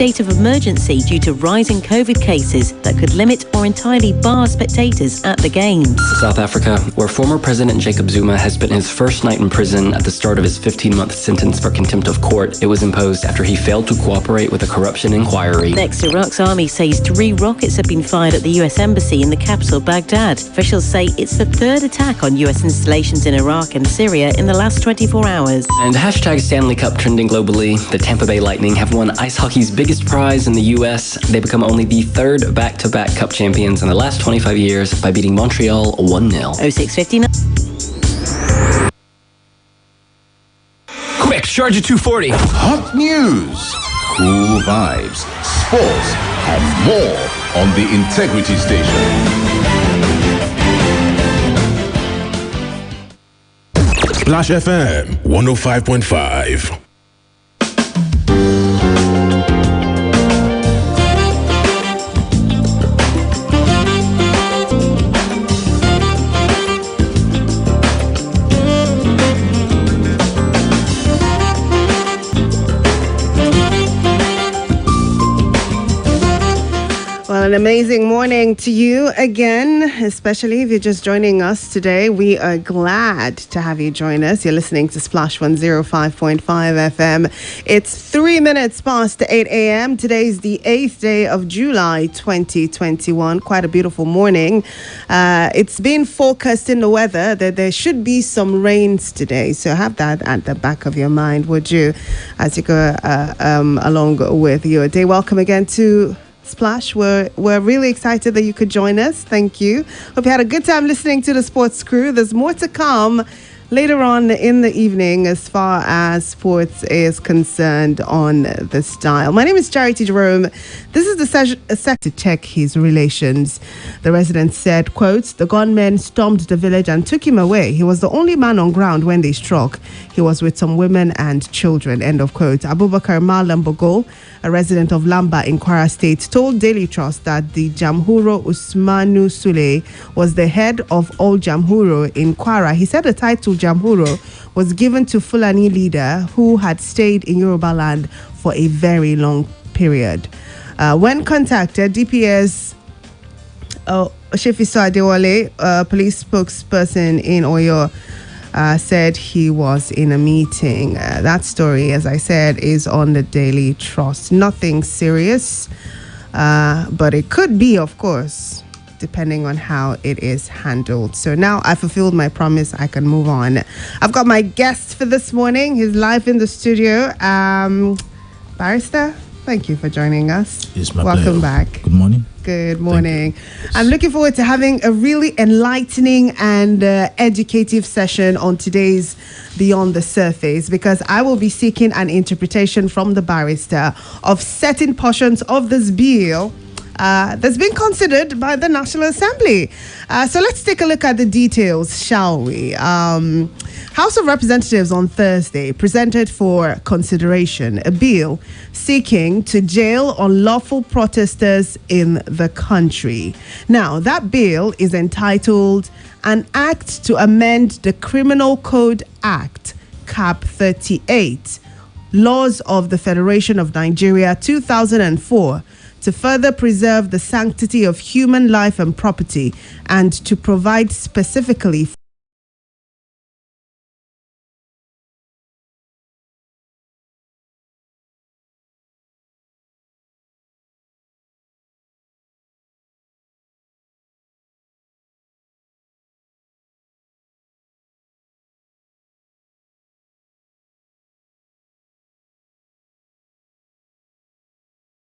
state of emergency due to rising COVID cases that could limit or entirely bar spectators at the games. South Africa, where former President Jacob Zuma has spent his first night in prison at the start of his 15-month sentence for contempt of court. It was imposed after he failed to cooperate with a corruption inquiry. Next, Iraq's army says 3 rockets have been fired at the US embassy in the capital, Baghdad. Officials say it's the 3rd attack on US installations in Iraq and Syria in the last 24 hours. And hashtag Stanley Cup trending globally. The Tampa Bay Lightning have won ice hockey's biggest prize in the US. They become only the 3rd back-to-back Cup champions in the last 25 years by beating Montreal 1-0. 0659. Quick, charge at 240. Hot news, cool vibes, sports, and more on the Integrity Station. Splash FM 105.5. An amazing morning to you again, especially if you're just joining us today. We are glad to have you join us. You're listening to Splash 105.5 FM. It's 3 minutes past 8 a.m. Today's the 8th day of July 2021. Quite a beautiful morning. It's been forecast in the weather that there should be some rains today. So have that at the back of your mind, would you, as you go along with your day. Welcome again to Splash. We're really excited that you could join us. Thank you. Hope you had a good time listening to the Sports Crew. There's more to come later on in the evening as far as sports is concerned on this dial. My name is Charity Jerome. This is the set to check his relations. The resident said, quote, the gunmen stormed the village and took him away. He was the only man on ground when they struck. He was with some women and children, end of quote. Abubakar Malambogo, a resident of Lamba in Kwara State, told Daily Trust that the Jamhuro Usmanu Sule was the head of all Jamhuro in Kwara. He said the title Jamhuro was given to Fulani leader who had stayed in Yoruba land for a very long period. When contacted, DPS Shefiso Adewale, police spokesperson in Oyo, said he was in a meeting. That story, as I said, is on the Daily Trust. Nothing serious, but it could be, of course, depending on how it is handled. So now I fulfilled my promise. I can move on. I've got my guest for this morning. He's live in the studio. Barrister, thank you for joining us. It's my Welcome pleasure. back. Good morning. Good morning. I'm looking forward to having a really enlightening and educative session on today's Beyond the Surface, because I will be seeking an interpretation from the barrister of certain portions of this bill that's been considered by the National Assembly. So let's take a look at the details, shall we? House of Representatives on Thursday presented for consideration a bill seeking to jail unlawful protesters in the country. Now, that bill is entitled An Act to Amend the Criminal Code Act, Cap 38, Laws of the Federation of Nigeria 2004, to further preserve the sanctity of human life and property, and to provide specifically